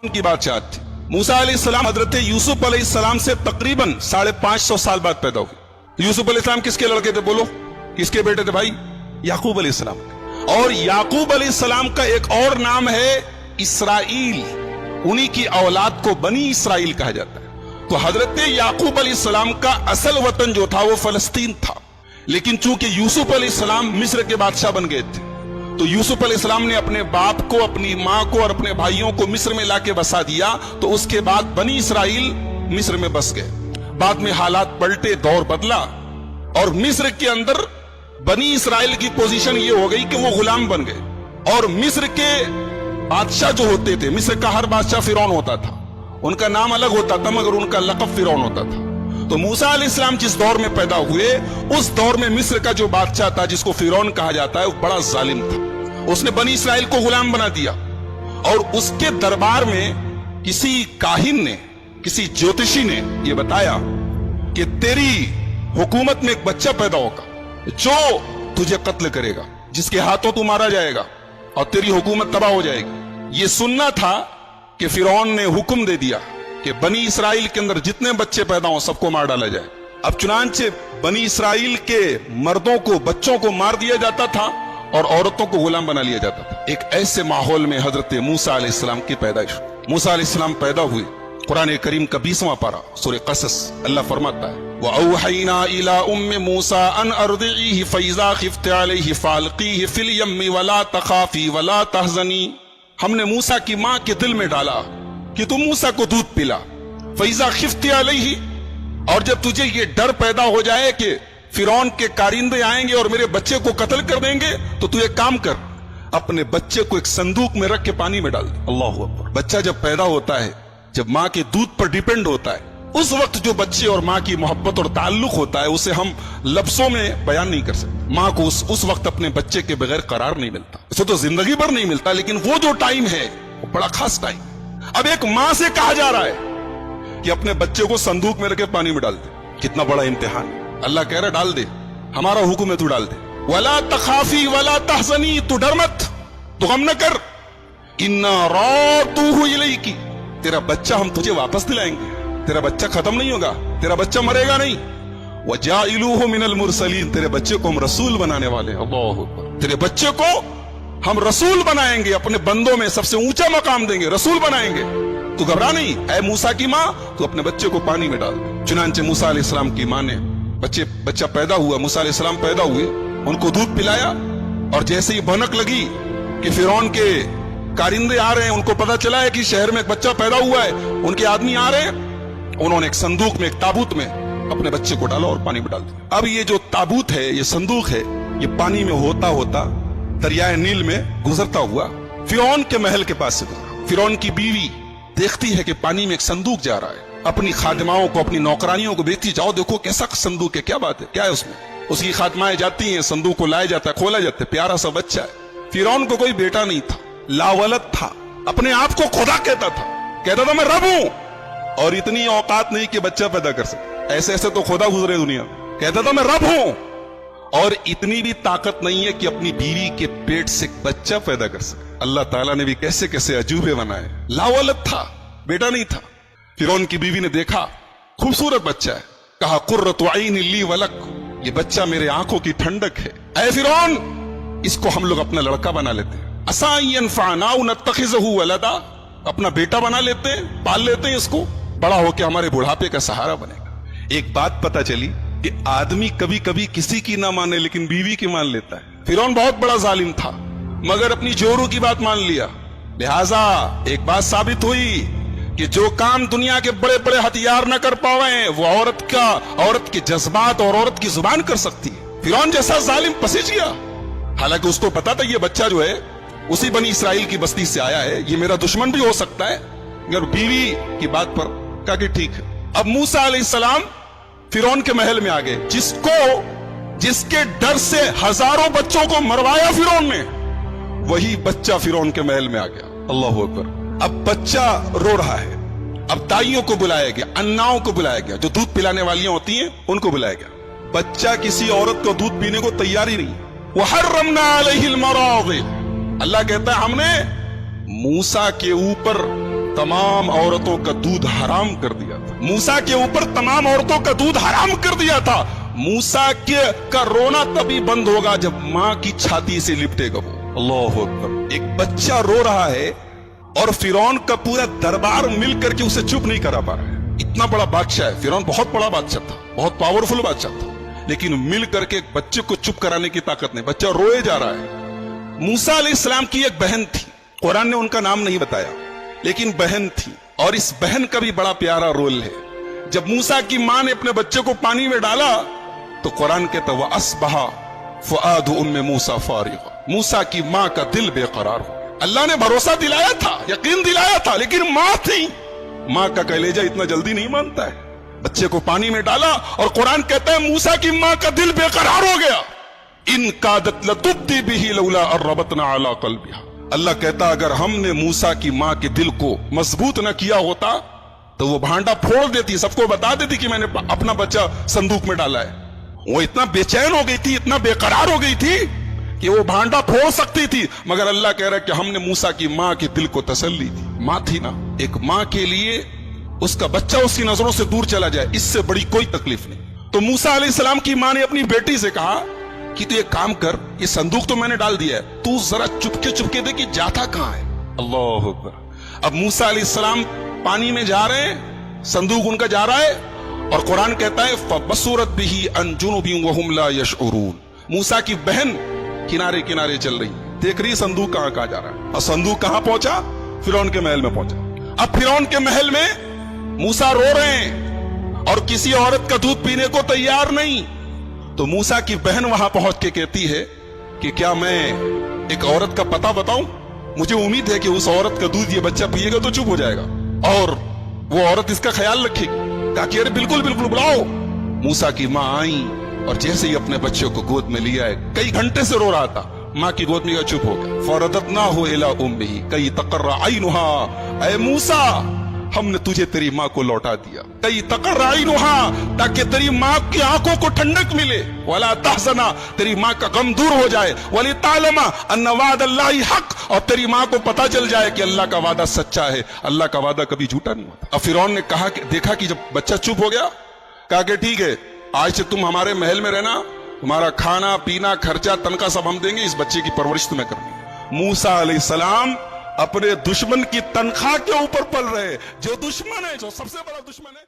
की बादशाहत थी। मूसा अलैहिस्सलाम हजरत यूसुफ अलैहिस्सलाम से तकरीबन 550 साल बाद पैदा हुए। यूसुफ अलैहिस्सलाम किसके लड़के थे? बोलो, किसके बेटे थे भाई? याकूब अलैहिस्सलाम। और याकूब अलैहिस्सलाम का एक और नाम है इसराइल, उन्हीं की औलाद को बनी इसराइल कहा जाता है। तो हजरत याकूब अलैहिस्सलाम का असल वतन जो था वो फलस्तीन था, लेकिन चूंकि यूसुफ अलैहिस्सलाम मिस्र के बादशाह बन गए थे, तो यूसुफ अलैहिस्सलाम ने अपने बाप को, अपनी मां को और अपने भाइयों को मिस्र में लाके बसा दिया। तो उसके बाद बनी इसराइल मिस्र में बस गए। बाद में हालात पलटे, दौर बदला और मिस्र के अंदर बनी इसराइल की पोजीशन ये हो गई कि वो गुलाम बन गए। और मिस्र के बादशाह जो होते थे, मिस्र का हर बादशाह फिरौन होता था, उनका नाम अलग होता था मगर उनका लक़ब फिरौन होता था। तो मूसा अलैहिस्सलाम जिस दौर में पैदा हुए, उस दौर में मिस्र का जो बादशाह था जिसको फिरौन कहा जाता है, वो बड़ा जालिम था। उसने बनी इसराइल को गुलाम बना दिया। और उसके दरबार में किसी काहिन ने, किसी ज्योतिषी ने यह बताया कि तेरी हुकूमत में एक बच्चा पैदा होगा जो तुझे कत्ल करेगा, जिसके हाथों तू मारा जाएगा और तेरी हुकूमत तबाह हो जाएगी। यह सुनना था कि फिरौन ने हुक्म दे दिया कि बनी इसराइल के अंदर जितने बच्चे पैदा हो सबको मार डाला जाए। अब चुनांचे बनी इसराइल के मर्दों को, बच्चों को मार दिया जाता था और औरतों को गुलाम बना लिया जाता था। एक ऐसे माहौल में हजरत मूसा अलैहिस्सलाम की पैदाइश। मूसा अलैहिस्सलाम पैदा हुए। कुरान करीम का 20वां पारा सूरह क़सस, अल्लाह फरमाता है वअौहैना इला उम्मि मूसा अन अर्दिईहि फइज़ा खिफ्ति अलैहि फाल्क़ीहि फिल यम्मि वला तखाफी वला तहज़नी। हमने मूसा की मां के दिल में डाला कि तुम मूसा को दूध पिला। फइज़ा खिफ्ति अलैहि, और जब तुझे ये डर पैदा हो जाए कि फिरौन के कारिंदे आएंगे और मेरे बच्चे को कत्ल कर देंगे, तो तू एक काम कर, अपने बच्चे को एक संदूक में रख के पानी में डाल दे। अल्लाहू अकबर। बच्चा जब पैदा होता है, जब मां के दूध पर डिपेंड होता है, उस वक्त जो बच्चे और मां की मोहब्बत और ताल्लुक होता है उसे हम लफ्जों में बयान नहीं कर सकते। मां को उस वक्त अपने बच्चे के बगैर करार नहीं मिलता। उसे तो जिंदगी भर नहीं मिलता, लेकिन वो जो टाइम है वो बड़ा खास टाइम। अब एक मां से कहा जा रहा है कि अपने बच्चे को संदूक में रख के पानी में डाल दे। कितना बड़ा इम्तिहान। अल्लाह कह रहा डाल दे, हमारा हुक्म है तू डाल दे। वला तखाफी वला तहज़नी, तू डर मत, तू गम न कर। इन्ना रादूहु इलैकी, तेरा बच्चा हम तुझे वापस दिलाएंगे, तेरा बच्चा खत्म नहीं होगा, तेरा बच्चा मरेगा नहीं। वजाइलूहु मिनल मुरसलीन, तेरे बच्चे को हम रसूल बनाने वाले हैं। अल्लाहू अकबर। तेरे बच्चे को हम रसूल बनाएंगे, अपने बंदों में सबसे ऊंचा मकाम देंगे, रसूल बनाएंगे। तू घबरा नहीं, ऐ मूसा की मां, तू अपने बच्चे को पानी में डाल दे। चुनांचे मूसा अलैहिस्सलाम की मां ने बच्चा पैदा हुआ, मूसा अलैहिस्सलाम पैदा हुए, उनको दूध पिलाया। और जैसे ही भनक लगी कि फिरौन के कारिंदे आ रहे हैं, उनको पता चला है कि शहर में एक बच्चा पैदा हुआ है, उनके आदमी आ रहे हैं, उन्होंने एक संदूक में, एक ताबूत में अपने बच्चे को डाला और पानी में डाल दिया। अब ये जो ताबूत है, ये संदूक है, ये पानी में होता होता दरियाए नील में गुजरता हुआ फिरौन के महल के पास से गुजरा। फिरौन की बीवी देखती है कि पानी में एक संदूक जा रहा है, अपनी खादिमाओं को, अपनी नौकरानियों को भेजती, जाओ देखो कैसा संदूक है, क्या बात है, क्या है उसमें। उसकी खातिमाएं जाती हैं, संदूक को लाया जाता है, खोला जाता है, प्यारा सा बच्चा है। फिरौन को कोई बेटा नहीं था, लावलद था, अपने आप को खुदा कहता था मैं रब हूं, और इतनी औकात नहीं कि बच्चा पैदा कर सके। ऐसे ऐसे तो खुदा गुजरे दुनिया में, कहता था मैं रब हूं, और इतनी भी ताकत नहीं है कि अपनी बीवी के पेट से बच्चा पैदा कर सके। अल्लाह ताला ने भी कैसे कैसे अजूबे बनाए। लावलद था, बेटा नहीं था। फिरौन की बीवी ने देखा खूबसूरत बच्चा है, कहा कुर्रतु ऐनी ली वलक, ये बच्चा मेरे आंखों की ठंडक है। ऐ फिरौन, इसको हम लोग अपना लड़का बना लेते हैं, असा यनफअना व नत्तखिज़हु वलदा, अपना बेटा बना लेते हैं, पाल लेते हैं इसको, बड़ा होकर हमारे बुढ़ापे का सहारा बनेगा। एक बात पता चली कि आदमी कभी कभी किसी की ना माने लेकिन बीवी की मान लेता है। फिरौन बहुत बड़ा जालिम था, मगर अपनी जोरू की बात मान लिया। लिहाजा एक बात साबित हुई कि जो काम दुनिया के बड़े बड़े हथियार न कर पावे, वो औरत के जज्बात और औरत की जुबान कर सकती है। फिरौन जैसा जालिम पसीज गया। हालांकि उसको पता था ये बच्चा जो है उसी बनी इसराइल की बस्ती से आया है, ये मेरा दुश्मन भी हो सकता है, मगर बीवी की बात पर कहा कि ठीक है। अब मूसा अलैहिस्सलाम फिरौन के महल में आ गए, जिसके डर से हजारों बच्चों को मरवाया फिरौन ने, वही बच्चा फिरौन के महल में आ गया। अल्लाहू अकबर। अब बच्चा रो रहा है, अब दाइयों को बुलाया गया, अन्नाओं को बुलाया गया, जो दूध पिलाने वालियां होती हैं उनको बुलाया गया। बच्चा किसी औरत को दूध पीने को तैयार ही नहीं। वहर्रमना अलैहिल मराज़ि, अल्लाह कहता है हमने मूसा के ऊपर तमाम औरतों का दूध हराम कर दिया था। मूसा के ऊपर तमाम औरतों का दूध हराम कर दिया था। मूसा का रोना तभी बंद होगा जब माँ की छाती से लिपटेगा वो। अल्लाह अकबर। एक बच्चा रो रहा है और फिरौन का पूरा दरबार मिल करके उसे चुप नहीं करा पा रहा है। इतना बड़ा बादशाह है फिरौन, बहुत बड़ा बादशाह था, बहुत पावरफुल बादशाह था, लेकिन मिल करके एक बच्चे को चुप कराने की ताकत नहीं। बच्चा रोए जा रहा है। मूसा अलैहिस्सलाम की एक बहन थी, कुरान ने उनका नाम नहीं बताया, लेकिन बहन थी, और इस बहन का भी बड़ा प्यारा रोल है। जब मूसा की मां ने अपने बच्चे को पानी में डाला तो कुरान कहता वह अस्बहा फुआदु उम्मे मूसा फारिगा, मूसा की मां का दिल बेकरार हो। अल्लाह ने भरोसा दिलाया था, यकीन दिलाया था, लेकिन मां थी, मां का कलेजा इतना जल्दी नहीं मानता है। बच्चे को पानी में डाला और कुरान कहता है मूसा की मां का दिल बेकरार हो गया। इन कादत लतुब्दी बिही लौला अर्रबतना अला कल्बिहा। अल्लाह कहता अगर हमने मूसा की मां के दिल को मजबूत न किया होता तो वो भांडा फोड़ देती, सबको बता देती कि मैंने अपना बच्चा संदूक में डाला है। वो इतना बेचैन हो गई थी, इतना बेकरार हो गई थी कि वो भांडा फोड़ सकती थी, मगर अल्लाह कह रहा है कि हमने मूसा की मां के दिल को तसल्ली दी। मां थी ना, एक मां के लिए उसका बच्चा उसकी नजरों से दूर चला जाए, इससे बड़ी कोई तकलीफ नहीं। तो मूसा अलैहिस्सलाम की मां ने अपनी बेटी से कहा कि तू एक काम कर, ये संदूक तो मैंने डाल दिया है, तू जरा चुपके दे कि जाता कहां है। अल्लाह अकबर। अब मूसा अलैहिस्सलाम पानी में जा रहे हैं, संदूक उनका जा रहा है, और कुरान कहता है फबसूरत बिही अन जुनुबी वहुम ला यशउरून। मूसा की बहन किनारे किनारे चल रही, देख रही संदूक कहां जा रहा है, और संदूक कहां पहुंचा? फिरौन के महल में पहुंचा। अब फिरौन के महल में मूसा रो रहे हैं और किसी औरत का दूध पीने को तैयार नहीं। तो मूसा की बहन वहां पहुंच के कहती है कि क्या मैं एक औरत का पता बताऊं? मुझे उम्मीद है कि उस औरत का दूध ये बच्चा पिएगा तो चुप हो जाएगा और वो औरत इसका ख्याल रखेगी। कहा कि अरे बिल्कुल बिल्कुल बुलाओ। मूसा की मां आई और जैसे ही अपने बच्चे को गोद में लिया है, कई घंटे से रो रहा था, मां की गोद में चुप हो गया। फरदतनाहु इला उम्मिही कई तकर्रा ऐनुहा, ऐ मूसा हमने तुझे तेरी मां को लौटा दिया। कई तकर्रा ऐनुहा, ताकि तेरी मां की आंखों को ठंडक मिले। वला तहज़ना, तेरी मां का गम दूर हो जाए। वली तालमा अन्ना वादल्लाहि हक, और तेरी मां को पता चल जाए कि अल्लाह का वादा सच्चा है, अल्लाह का वादा कभी झूठा नहीं होता। अब फिरौन ने कहा कि देखा कि जब बच्चा चुप हो गया, कहा कि ठीक है आज से तुम हमारे महल में रहना, तुम्हारा खाना पीना खर्चा तनख्वाह सब हम देंगे, इस बच्चे की परवरिश तुम्हें करनी। मूसा अलैहिस्सलाम अपने दुश्मन की तनख्वाह के ऊपर पल रहे, जो दुश्मन है, जो सबसे बड़ा दुश्मन है।